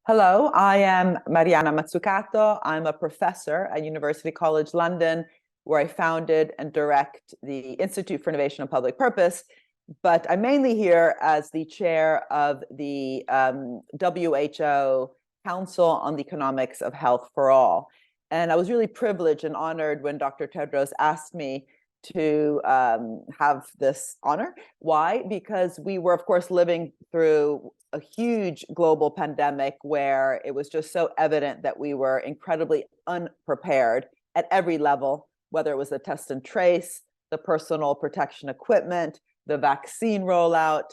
Hello, I am Mariana Mazzucato. I'm a professor at University College London, where I founded and direct the Institute for Innovation and Public Purpose. But I'm mainly here as the chair of the WHO Council on the Economics of Health for All. And I was really privileged and honored when Dr. Tedros asked me to have this honor. Why? Because we were, of course, living through a huge global pandemic where it was just so evident that we were incredibly unprepared at every level, whether it was the test and trace, the personal protection equipment, the vaccine rollout.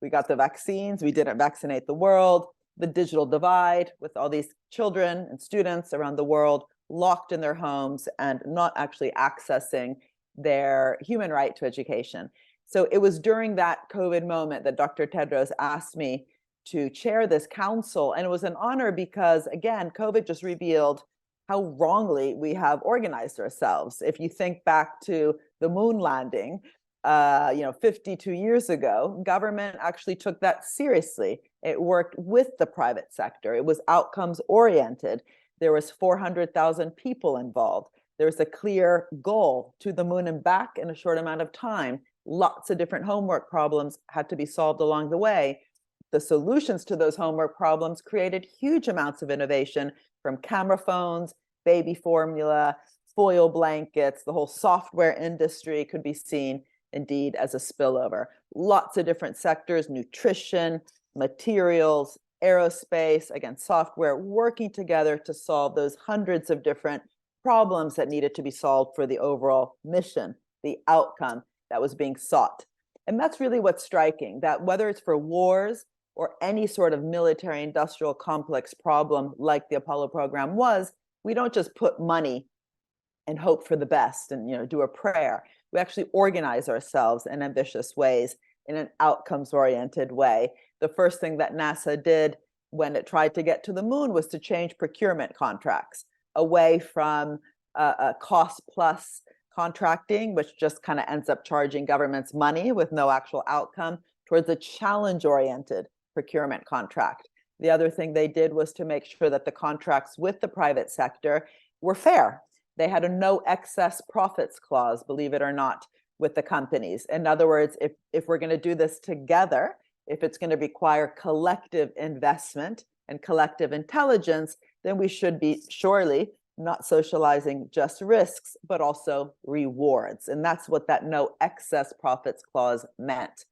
We got the vaccines, we didn't vaccinate the world, the digital divide with all these children and students around the world locked in their homes and not actually accessing their human right to education. So it was during that COVID moment that Dr. Tedros asked me to chair this council. And it was an honor because, again, COVID just revealed how wrongly we have organized ourselves. If you think back to the moon landing, 52 years ago, government actually took that seriously. It worked with the private sector. It was outcomes oriented. There was 400,000 people involved. There was a clear goal to the moon and back in a short amount of time. Lots of different homework problems had to be solved along the way. The solutions to those homework problems created huge amounts of innovation, from camera phones, baby formula, foil blankets. The whole software industry could be seen indeed as a spillover. Lots of different sectors: nutrition, materials, aerospace, again, software, working together to solve those hundreds of different problems that needed to be solved for the overall mission, the outcome that was being sought. And that's really what's striking, that whether it's for wars or any sort of military industrial complex problem like the Apollo program was, we don't just put money and hope for the best and do a prayer. We actually organize ourselves in ambitious ways, in an outcomes-oriented way. The first thing that NASA did when it tried to get to the moon was to change procurement contracts away from a cost-plus contracting, which just kind of ends up charging governments money with no actual outcome, towards a challenge-oriented procurement contract. The other thing they did was to make sure that the contracts with the private sector were fair. They had a no excess profits clause, believe it or not, with the companies. In other words, if we're going to do this together, if it's going to require collective investment and collective intelligence, then we should be surely not socializing just risks, but also rewards. And that's what that no excess profits clause meant.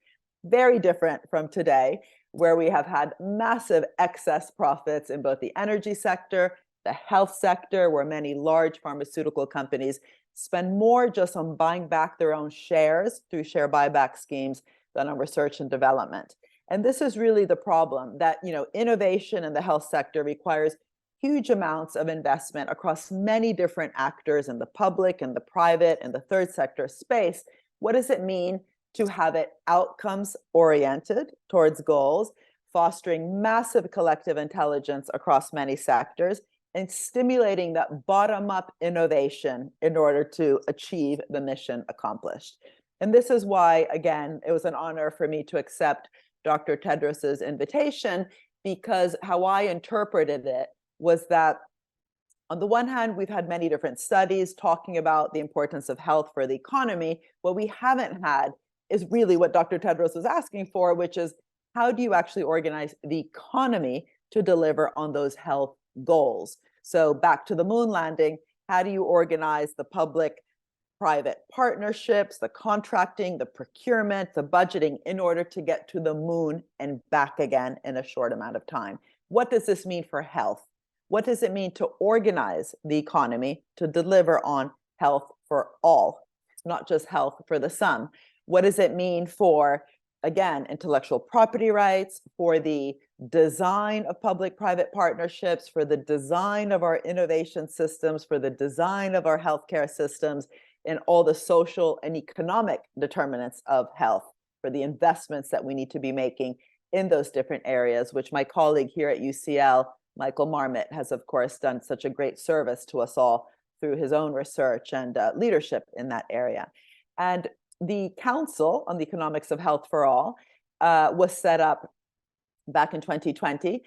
Very different from today, where we have had massive excess profits in both the energy sector, the health sector, where many large pharmaceutical companies spend more just on buying back their own shares through share buyback schemes than on research and development. And this is really the problem, that innovation in the health sector requires huge amounts of investment across many different actors in the public and the private and the third sector space. What does it mean to have it outcomes oriented towards goals, fostering massive collective intelligence across many sectors, and stimulating that bottom-up innovation in order to achieve the mission accomplished? And this is why, again, it was an honor for me to accept Dr. Tedros's invitation, because how I interpreted it was that, on the one hand, we've had many different studies talking about the importance of health for the economy. What we haven't had is really what Dr. Tedros was asking for, which is, how do you actually organize the economy to deliver on those health goals? So back to the moon landing, how do you organize the public-private partnerships, the contracting, the procurement, the budgeting in order to get to the moon and back again in a short amount of time? What does this mean for health? What does it mean to organize the economy to deliver on health for all, not just health for the some? What does it mean for, again, intellectual property rights, for the design of public-private partnerships, for the design of our innovation systems, for the design of our healthcare systems, and all the social and economic determinants of health, for the investments that we need to be making in those different areas, which my colleague here at UCL, Michael Marmot, has, of course, done such a great service to us all through his own research and leadership in that area. And the Council on the Economics of Health for All was set up back in 2020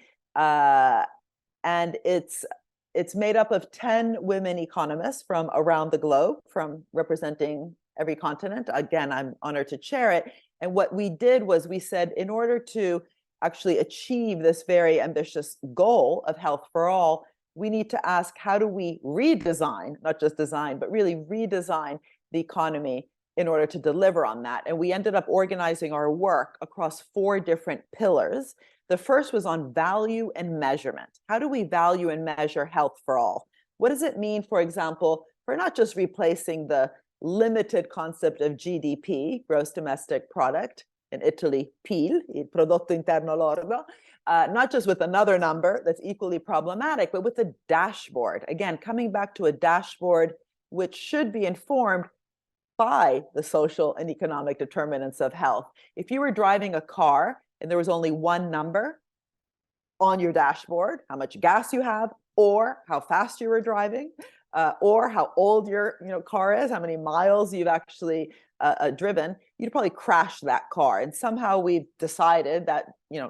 And it's made up of 10 women economists from around the globe, from representing every continent. Again, I'm honored to chair it. And what we did was we said, in order to actually achieve this very ambitious goal of health for all, we need to ask, how do we redesign, not just design, but really redesign the economy in order to deliver on that? And we ended up organizing our work across 4 different pillars. The first was on value and measurement. How do we value and measure health for all? What does it mean, for example, for not just replacing the limited concept of GDP, gross domestic product, in Italy, PIL, il prodotto interno lordo, not just with another number that's equally problematic, but with a dashboard. Again, coming back to a dashboard which should be informed by the social and economic determinants of health. If you were driving a car and there was only one number on your dashboard, how much gas you have, or how fast you were driving, or how old your car is, how many miles you've actually driven, you'd probably crash that car. And somehow we've decided that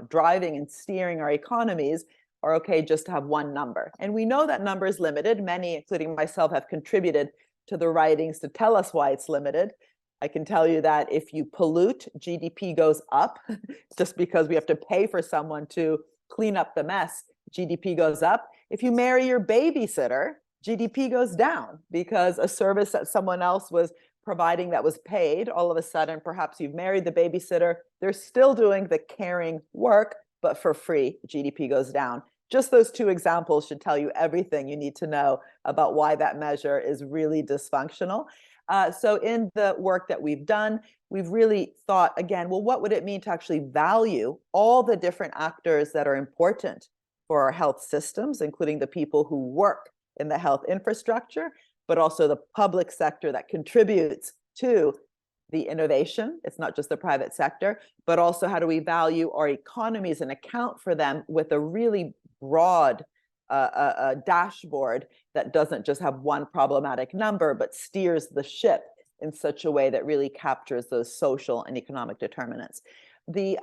driving and steering our economies are okay just to have one number. And we know that number is limited. Many, including myself, have contributed to the writings to tell us why it's limited. I can tell you that if you pollute, GDP goes up. Just because we have to pay for someone to clean up the mess, GDP goes up. If you marry your babysitter, GDP goes down because a service that someone else was providing that was paid, all of a sudden, perhaps you've married the babysitter, they're still doing the caring work, but for free, GDP goes down. Just those 2 examples should tell you everything you need to know about why that measure is really dysfunctional. So in the work that we've done, we've really thought, again, well, what would it mean to actually value all the different actors that are important for our health systems, including the people who work in the health infrastructure, but also the public sector that contributes to the innovation. It's not just the private sector, but also how do we value our economies and account for them with a really broad dashboard that doesn't just have one problematic number, but steers the ship in such a way that really captures those social and economic determinants. The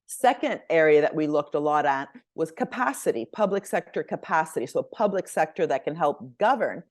second area that we looked a lot at was capacity, public sector capacity. So a public sector that can help govern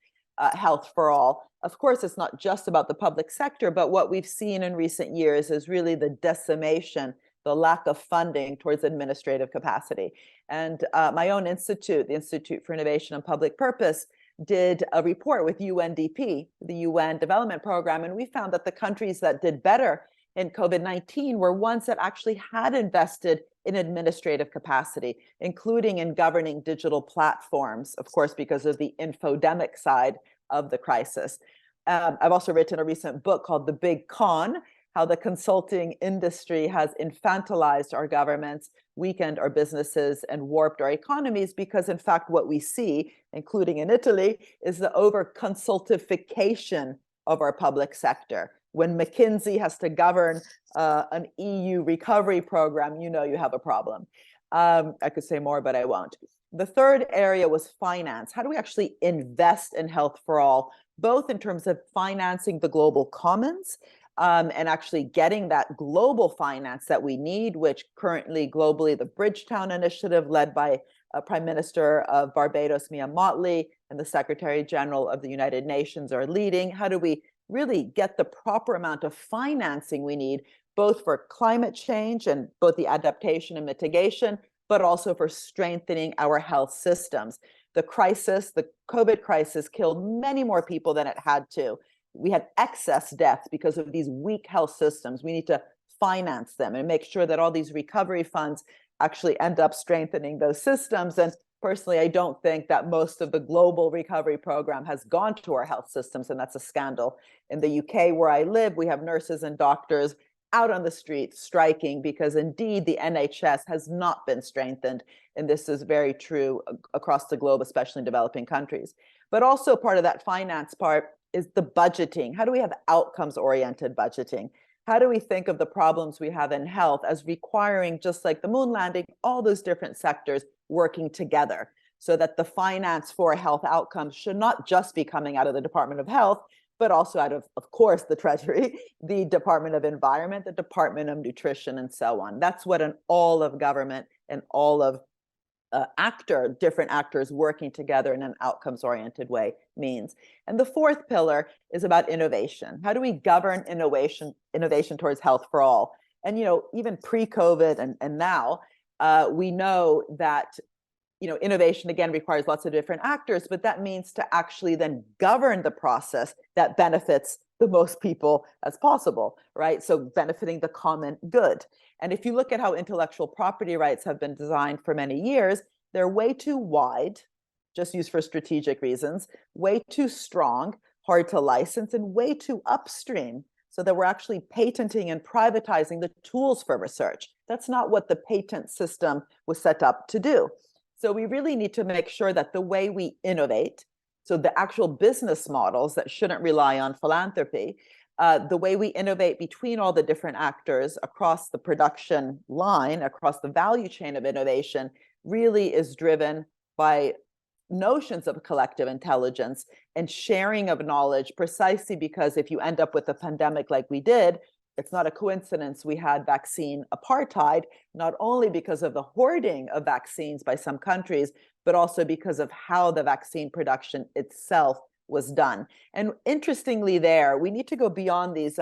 health for all. Of course, it's not just about the public sector, but what we've seen in recent years is really the decimation, the lack of funding towards administrative capacity. And my own institute, the Institute for Innovation and Public Purpose, did a report with UNDP, the UN Development Program, and we found that the countries that did better in COVID-19 were ones that actually had invested in administrative capacity, including in governing digital platforms, of course, because of the infodemic side of the crisis. I've also written a recent book called The Big Con, how the consulting industry has infantilized our governments, weakened our businesses, and warped our economies, because in fact, what we see, including in Italy, is the over-consultification of our public sector. When McKinsey has to govern an EU recovery program, you have a problem. I could say more, but I won't. The third area was finance. How do we actually invest in health for all, both in terms of financing the global commons and actually getting that global finance that we need, which currently globally, the Bridgetown Initiative led by Prime Minister of Barbados, Mia Mottley, and the Secretary General of the United Nations are leading. How do we really get the proper amount of financing we need, both for climate change and both the adaptation and mitigation, but also for strengthening our health systems? The crisis, the COVID crisis, killed many more people than it had to. We had excess deaths because of these weak health systems. We need to finance them and make sure that all these recovery funds actually end up strengthening those systems. And personally, I don't think that most of the global recovery program has gone to our health systems, and that's a scandal. In the UK, where I live, we have nurses and doctors out on the street striking because indeed the NHS has not been strengthened. And this is very true across the globe, especially in developing countries. But also part of that finance part is the budgeting. How do we have outcomes-oriented budgeting? How do we think of the problems we have in health as requiring, just like the moon landing, all those different sectors working together so that the finance for health outcomes should not just be coming out of the Department of Health, but also out of course, the Treasury, the Department of Environment, the Department of Nutrition, and so on. That's what an all of government and all of different actors working together in an outcomes-oriented way means. And the fourth pillar is about innovation. How do we govern innovation towards health for all? And, even pre-COVID and now, we know that, innovation, again, requires lots of different actors, but that means to actually then govern the process that benefits the most people as possible, right? So benefiting the common good. And if you look at how intellectual property rights have been designed for many years, they're way too wide, just used for strategic reasons, way too strong, hard to license, and way too upstream, so that we're actually patenting and privatizing the tools for research. That's not what the patent system was set up to do. So we really need to make sure that the way we innovate, so the actual business models that shouldn't rely on philanthropy, the way we innovate between all the different actors across the production line, across the value chain of innovation, really is driven by notions of collective intelligence and sharing of knowledge, precisely because if you end up with a pandemic like we did, it's not a coincidence we had vaccine apartheid, not only because of the hoarding of vaccines by some countries, but also because of how the vaccine production itself was done. And interestingly there, we need to go beyond these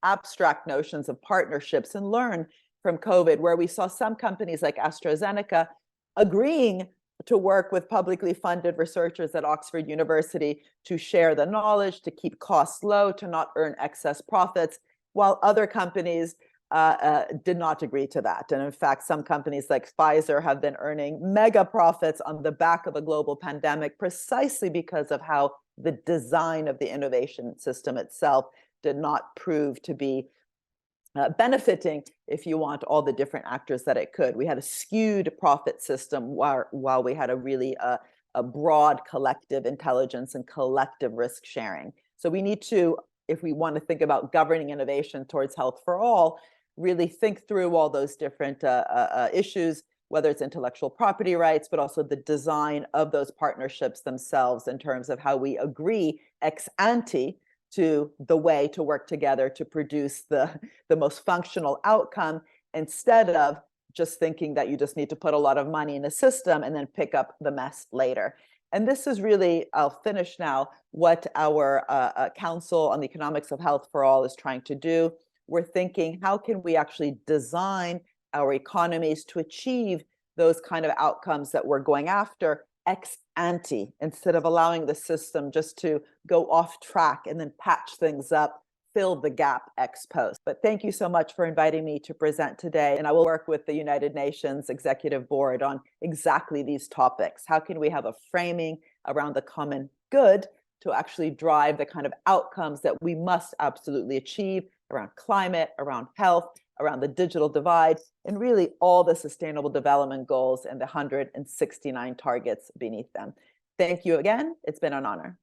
abstract notions of partnerships and learn from COVID, where we saw some companies like AstraZeneca agreeing to work with publicly funded researchers at Oxford University to share the knowledge, to keep costs low, to not earn excess profits, while other companies did not agree to that. And in fact, some companies like Pfizer have been earning mega profits on the back of a global pandemic, precisely because of how the design of the innovation system itself did not prove to be benefiting, if you want, all the different actors that it could. We had a skewed profit system while we had a really a broad collective intelligence and collective risk sharing. So we need to, if we want to think about governing innovation towards health for all, really think through all those different issues, whether it's intellectual property rights, but also the design of those partnerships themselves in terms of how we agree ex ante to the way to work together to produce the most functional outcome, instead of just thinking that you just need to put a lot of money in a system and then pick up the mess later. And this is really, I'll finish now, what our Council on the Economics of Health for All is trying to do. We're thinking, how can we actually design our economies to achieve those kind of outcomes that we're going after ex ante, instead of allowing the system just to go off track and then patch things up, fill the gap ex post. But thank you so much for inviting me to present today. And I will work with the United Nations Executive Board on exactly these topics. How can we have a framing around the common good to actually drive the kind of outcomes that we must absolutely achieve around climate, around health, around the digital divide, and really all the sustainable development goals and the 169 targets beneath them. Thank you again. It's been an honor.